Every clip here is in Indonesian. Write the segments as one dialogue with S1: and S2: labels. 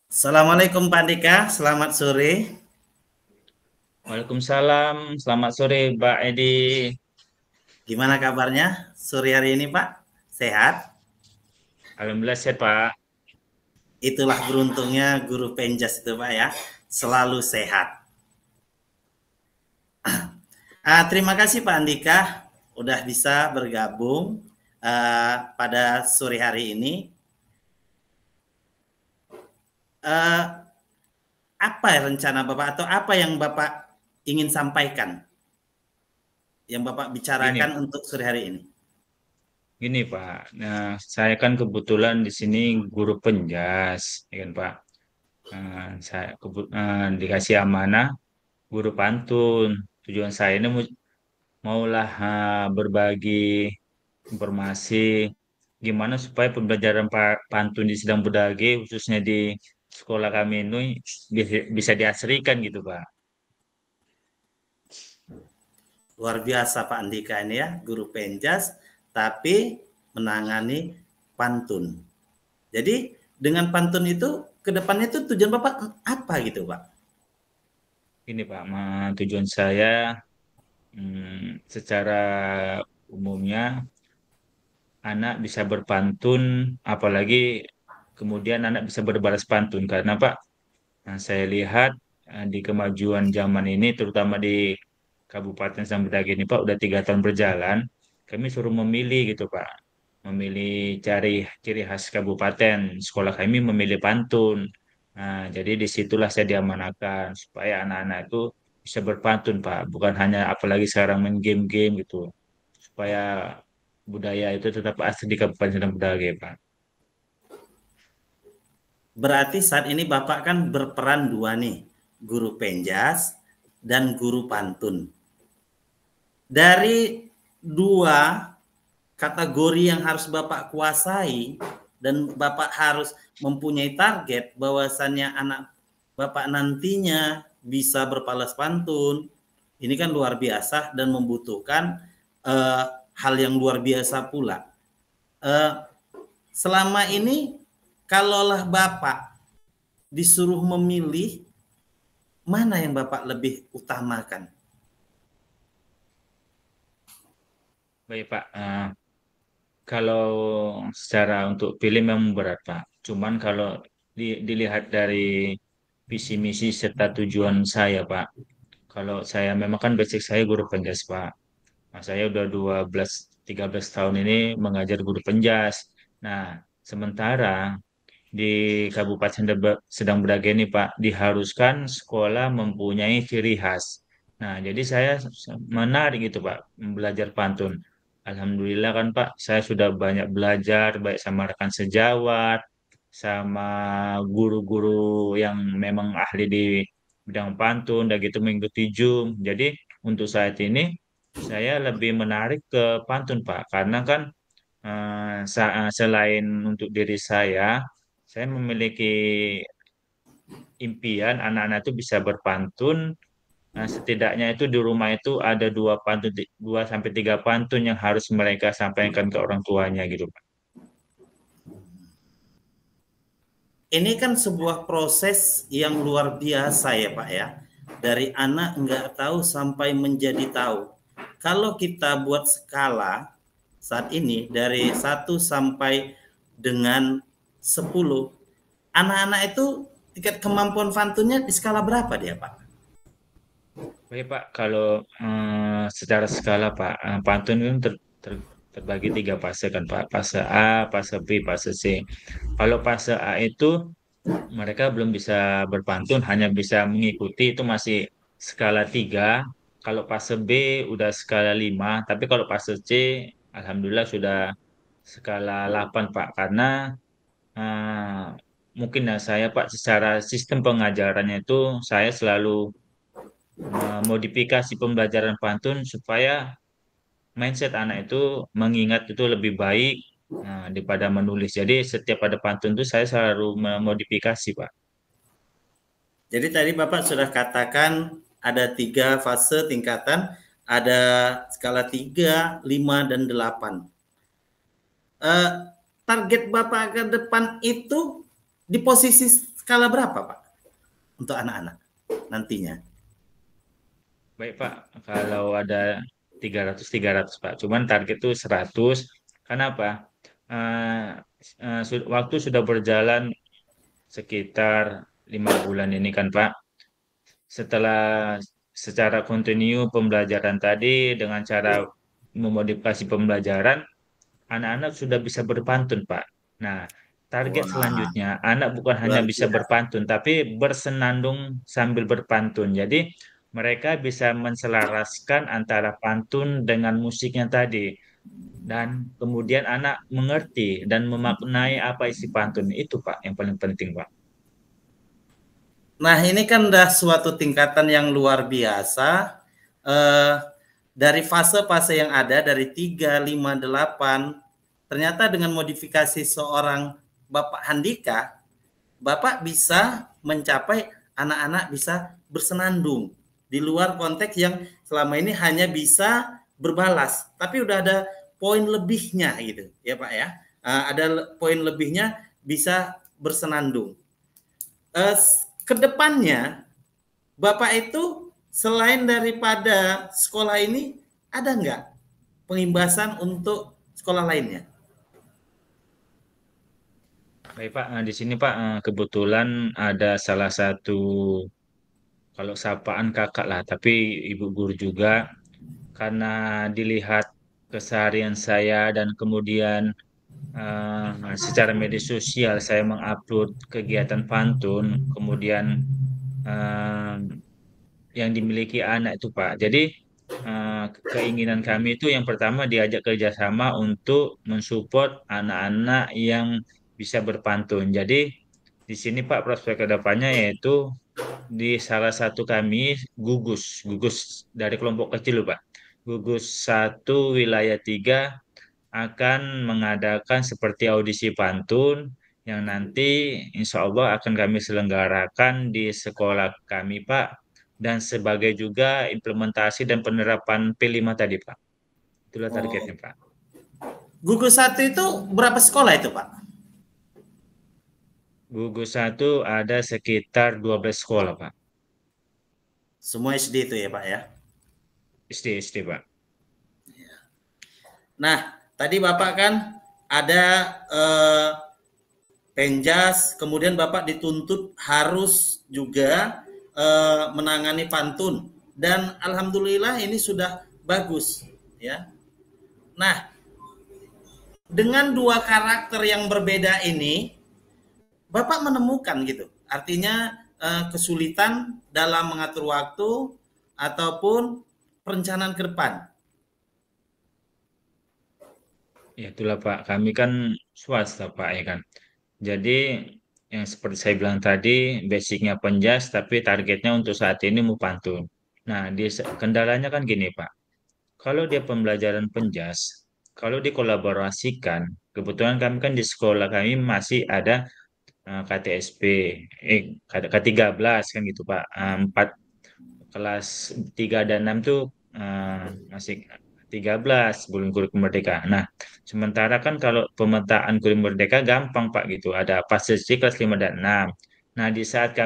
S1: Assalamualaikum Pak Andika, selamat sore.
S2: Waalaikumsalam, selamat sore Mbak Edi.
S1: Gimana kabarnya sore hari ini Pak? Sehat?
S2: Alhamdulillah sehat Pak.
S1: Itulah beruntungnya guru penjas itu Pak ya, selalu sehat. Terima kasih Pak Andika udah bisa bergabung pada sore hari ini. Uh, apa rencana Bapak atau apa yang Bapak ingin sampaikan, yang Bapak bicarakan
S2: Gini,
S1: untuk sore hari ini?
S2: gini Pak. Nah, saya kan kebetulan di sini guru penjas, ya kan Pak. Dikasih amanah guru pantun. Tujuan saya ini maulah berbagi informasi gimana supaya pembelajaran pantun di Sidang Budaya khususnya di sekolah kami ini bisa diasrikan gitu Pak.
S1: Luar biasa Pak Andika ini ya, guru penjas tapi menangani pantun. Jadi dengan pantun itu ke depannya itu tujuan Bapak apa gitu Pak?
S2: Ini Pak, tujuan saya secara umumnya anak bisa berpantun, apalagi kemudian anak bisa berbalas pantun. Karena Pak, saya lihat di kemajuan zaman ini, terutama di Kabupaten Sambedagi ini Pak, udah 3 tahun berjalan, kami suruh memilih gitu Pak, memilih cari ciri khas kabupaten. Sekolah kami memilih pantun. Nah, jadi disitulah saya diamanahkan supaya anak-anak itu bisa berpantun Pak, bukan hanya apalagi sekarang main game-game gitu, supaya budaya itu tetap asli di Kabupaten Serdang Bedagai Pak.
S1: Berarti saat ini Bapak kan berperan dua nih, guru penjas dan guru pantun. Dari dua kategori yang harus Bapak kuasai dan Bapak harus mempunyai target bahwasannya anak Bapak nantinya bisa berpalas pantun. Ini kan luar biasa dan membutuhkan hal yang luar biasa pula. Eh, Selama ini kalaulah Bapak disuruh memilih mana yang Bapak lebih utamakan?
S2: Baik Pak, kalau secara untuk pilih memang berat Pak. Cuman kalau dilihat dari visi misi serta tujuan saya Pak, kalau saya memang kan basic saya guru penjas Pak. Nah, saya udah 13 tahun ini mengajar guru penjas. Nah, sementara di Kabupaten Sedang Bedagai ini Pak, diharuskan sekolah mempunyai ciri khas. Nah, jadi saya menarik gitu Pak, belajar pantun. Alhamdulillah kan Pak, saya sudah banyak belajar, baik sama rekan sejawat, sama guru-guru yang memang ahli di bidang pantun, dan gitu mengikuti Zoom. Jadi untuk saat ini, saya lebih menarik ke pantun Pak, karena kan selain untuk diri saya memiliki impian anak-anak itu bisa berpantun. Nah, setidaknya itu di rumah itu ada dua pantun, 2 sampai 3 pantun yang harus mereka sampaikan ke orang tuanya gitu, Pak.
S1: Ini kan sebuah proses yang luar biasa ya Pak ya. Dari anak nggak tahu sampai menjadi tahu. Kalau kita buat skala saat ini dari 1 sampai dengan 10, anak-anak itu tingkat kemampuan pantunnya di skala berapa dia Pak?
S2: Baik, Pak. Kalau secara skala, Pak, pantun itu terbagi 3 fase kan, Pak. Fase A, fase B, fase C. Kalau fase A itu mereka belum bisa berpantun, hanya bisa mengikuti, itu masih skala 3. Kalau fase B udah skala 5, tapi kalau fase C alhamdulillah sudah skala 8 Pak. Karena eh, mungkin ya saya Pak, secara sistem pengajarannya itu saya selalu memodifikasi pembelajaran pantun supaya mindset anak itu mengingat itu lebih baik daripada menulis. Jadi setiap ada pantun itu saya selalu memodifikasi Pak.
S1: Jadi tadi Bapak sudah katakan ada 3 fase tingkatan, ada skala 3, 5, dan 8. Target Bapak ke depan itu di posisi skala berapa Pak untuk anak-anak nantinya?
S2: Baik Pak, kalau ada 300 Pak, cuman target itu 100. Kenapa? Waktu sudah berjalan sekitar 5 bulan ini kan Pak. Setelah secara kontinu pembelajaran tadi dengan cara memodifikasi pembelajaran, anak-anak sudah bisa berpantun, Pak. Nah, target
S1: Wah,
S2: selanjutnya, anak bukan hanya
S1: luar
S2: bisa
S1: biasa.
S2: berpantun, tapi bersenandung sambil berpantun. Jadi, mereka bisa menselaraskan antara pantun dengan musiknya tadi. Dan kemudian anak mengerti dan memaknai apa isi pantun. Itu, Pak, yang paling penting, Pak.
S1: Nah, ini kan udah suatu tingkatan yang luar biasa. Eh, dari fase-fase yang ada dari 3, 5, 8, ternyata dengan modifikasi seorang Bapak Handika, Bapak bisa mencapai anak-anak bisa bersenandung di luar konteks yang selama ini hanya bisa berbalas, tapi udah ada poin lebihnya gitu ya Pak ya. Ada poin lebihnya bisa bersenandung. Kedepannya Bapak itu selain daripada sekolah ini ada nggak pengimbasan untuk sekolah lainnya?
S2: Baik, Pak. Di sini, Pak, kebetulan ada salah satu, kalau sapaan kakak lah, tapi ibu guru juga, karena dilihat keseharian saya dan kemudian secara media sosial saya mengupload kegiatan pantun, kemudian eh, yang dimiliki anak itu Pak. Jadi keinginan kami itu yang pertama diajak kerjasama untuk mensupport anak-anak yang bisa berpantun. Jadi di sini Pak prospek kedepannya yaitu di salah satu kami gugus dari kelompok kecil loh, Pak. Gugus 1 wilayah 3 akan mengadakan seperti audisi pantun yang nanti insya Allah akan kami selenggarakan di sekolah kami, Pak, dan sebagai juga implementasi dan penerapan P5 tadi, Pak. Itulah
S1: Oh,
S2: targetnya, Pak.
S1: gugus satu itu berapa sekolah itu Pak?
S2: Gugus 1 ada sekitar 12 sekolah, Pak.
S1: Semua SD itu ya Pak ya.
S2: SD, Pak.
S1: Nah, tadi Bapak kan ada penjas, kemudian Bapak dituntut harus juga menangani pantun dan alhamdulillah ini sudah bagus ya. Nah, dengan dua karakter yang berbeda ini Bapak menemukan gitu. Artinya kesulitan dalam mengatur waktu ataupun perencanaan ke depan.
S2: Ya, itulah, Pak. Kami kan swasta, Pak, ya kan. Jadi, yang seperti saya bilang tadi, basicnya penjas, tapi targetnya untuk saat ini mau pantun. Nah, kendalanya kan gini, Pak. Kalau dia pembelajaran penjas, kalau dikolaborasikan, kebetulan kami kan di sekolah kami masih ada KTSP, K13 kan gitu Pak. 4 kelas 3 dan 6 tuh masih 13 sebelum kurikulum merdeka. Nah, sementara kan kalau pemetaan kurikulum merdeka gampang Pak gitu. Ada fase C kelas 5 dan 6. Nah, di saat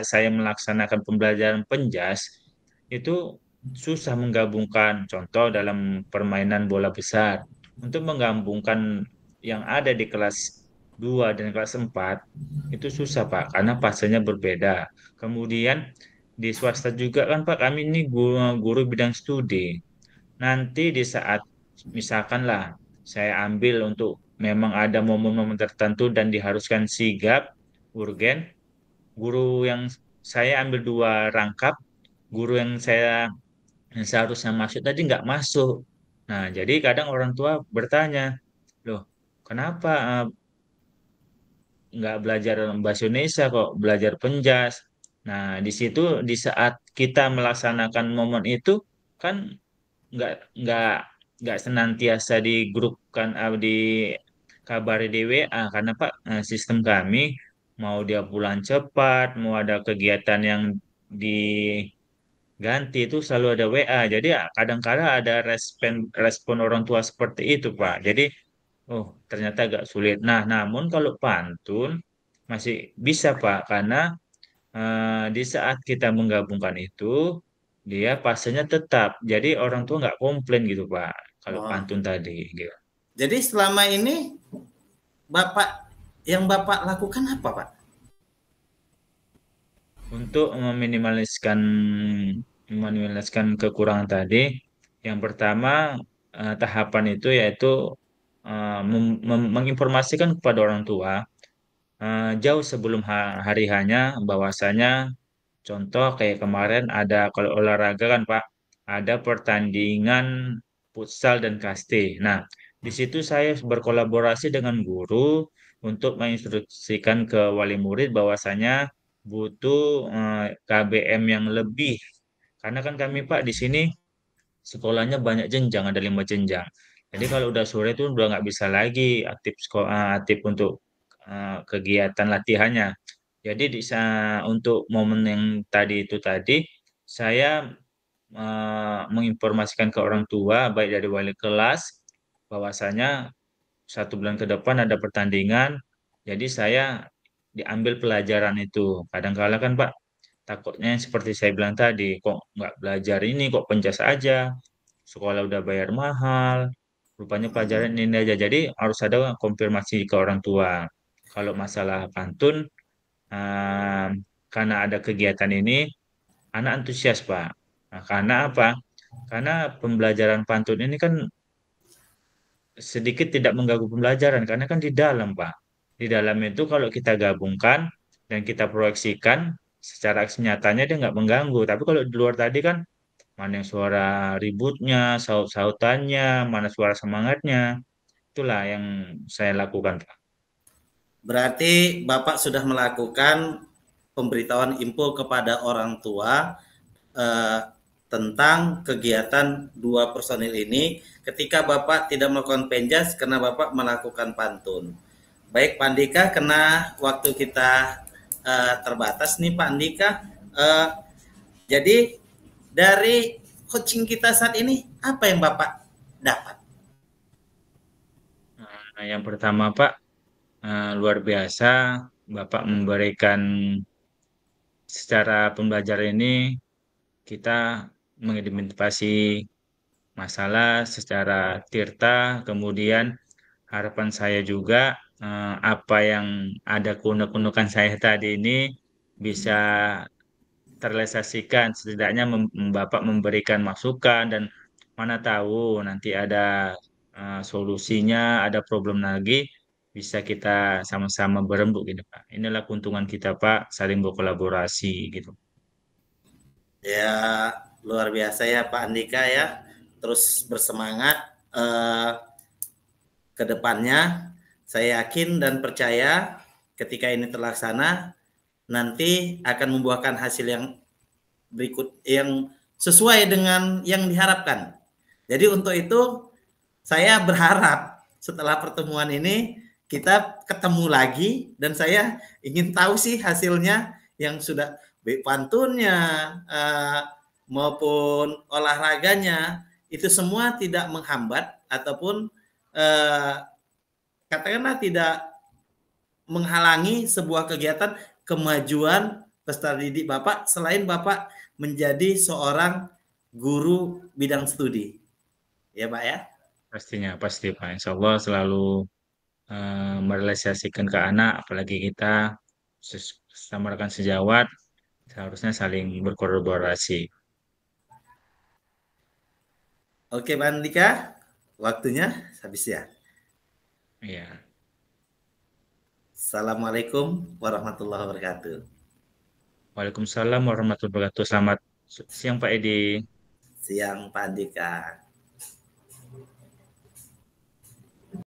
S2: saya melaksanakan pembelajaran penjas, itu susah menggabungkan contoh dalam permainan bola besar. Untuk menggabungkan yang ada di kelas 2 dan kelas 4 itu susah Pak karena fasenya berbeda. Kemudian di swasta juga kan Pak kami ini guru bidang studi. Nanti di saat misalkan lah saya ambil untuk memang ada momen-momen tertentu dan diharuskan sigap, urgen, guru yang saya ambil 2 rangkap, guru yang seharusnya masuk tadi nggak masuk. Nah, jadi kadang orang tua bertanya, loh, kenapa nggak belajar bahasa Indonesia kok belajar penjas? Nah, di situ di saat kita melaksanakan momen itu kan nggak nggak nggak senantiasa di grup kan di kabar di WA karena Pak sistem kami mau dia pulang cepat, mau ada kegiatan yang diganti itu selalu ada WA. Jadi ya kadang-kadang ada respon orang tua seperti itu Pak. Jadi oh ternyata agak sulit. Nah namun kalau pantun masih bisa Pak, karena di saat kita menggabungkan itu, dia pastinya tetap. Jadi orang tua nggak komplain gitu Pak, kalau
S1: Oh.
S2: pantun tadi. Gitu.
S1: Jadi selama ini Bapak yang Bapak lakukan apa, Pak?
S2: Untuk meminimaliskan kekurangan tadi, yang pertama tahapan itu yaitu menginformasikan kepada orang tua jauh sebelum hari hanya bahwasanya contoh kayak kemarin ada kalau olahraga kan Pak, ada pertandingan futsal dan kaste. Nah, di situ saya berkolaborasi dengan guru untuk menginstruksikan ke wali murid bahwasanya butuh KBM yang lebih. Karena kan kami Pak di sini sekolahnya banyak jenjang, ada 5 jenjang. Jadi kalau udah sore itu udah nggak bisa lagi aktif sekolah, aktif untuk kegiatan latihannya. Jadi untuk momen yang tadi, saya menginformasikan ke orang tua, baik dari wali kelas, bahwasanya 1 bulan ke depan ada pertandingan. Jadi saya diambil pelajaran itu. Kadang-kala kan Pak, takutnya seperti saya bilang tadi, kok nggak belajar ini, kok pencas aja, sekolah udah bayar mahal, rupanya pelajaran ini aja. Jadi harus ada konfirmasi ke orang tua. Kalau masalah pantun, ehm, karena ada kegiatan ini, anak antusias, Pak. Nah, karena apa? Karena pembelajaran pantun ini kan sedikit tidak mengganggu pembelajaran, karena kan di dalam, Pak. Di dalam itu kalau kita gabungkan dan kita proyeksikan, secara aksi nyatanya dia nggak mengganggu. Tapi kalau di luar tadi kan, mana yang suara ributnya, saut-sautannya, mana suara semangatnya, itulah yang saya lakukan, Pak.
S1: Berarti Bapak sudah melakukan pemberitahuan info kepada orang tua eh, tentang kegiatan dua personil ini ketika Bapak tidak melakukan penjas karena Bapak melakukan pantun. Baik Pak Andika, karena waktu kita terbatas nih Pak Andika. Eh, jadi dari coaching kita saat ini apa yang Bapak dapat?
S2: Nah, yang pertama, Pak, luar biasa Bapak memberikan secara pembelajaran ini kita mengidentifikasi masalah secara tirta, kemudian harapan saya juga apa yang ada kunek-kunekan saya tadi ini bisa terrealisasikan, setidaknya Bapak memberikan masukan dan mana tahu nanti ada solusinya, ada problem lagi, bisa kita sama-sama berembuk gitu Pak. Inilah keuntungan kita Pak, saling berkolaborasi gitu.
S1: Ya, luar biasa ya Pak Andika ya. Terus bersemangat eh, ke depannya. Saya yakin dan percaya ketika ini terlaksana nanti akan membuahkan hasil yang berikut yang sesuai dengan yang diharapkan. Jadi untuk itu saya berharap setelah pertemuan ini kita ketemu lagi dan saya ingin tahu sih hasilnya yang sudah baik pantunnya maupun olahraganya itu semua tidak menghambat ataupun eh, katakanlah tidak menghalangi sebuah kegiatan kemajuan peserta didik Bapak selain Bapak menjadi seorang guru bidang studi. Ya, Pak ya.
S2: Pastinya, pasti Pak. Insya Allah selalu merealisasikan ke anak, apalagi kita sama rekan sejawat, seharusnya saling berkolaborasi.
S1: Oke, Pak Andika, waktunya habis ya.
S2: Iya.
S1: Assalamualaikum warahmatullahi wabarakatuh.
S2: Waalaikumsalam warahmatullahi wabarakatuh. Selamat siang Pak Edi.
S1: Siang, Pak Andika.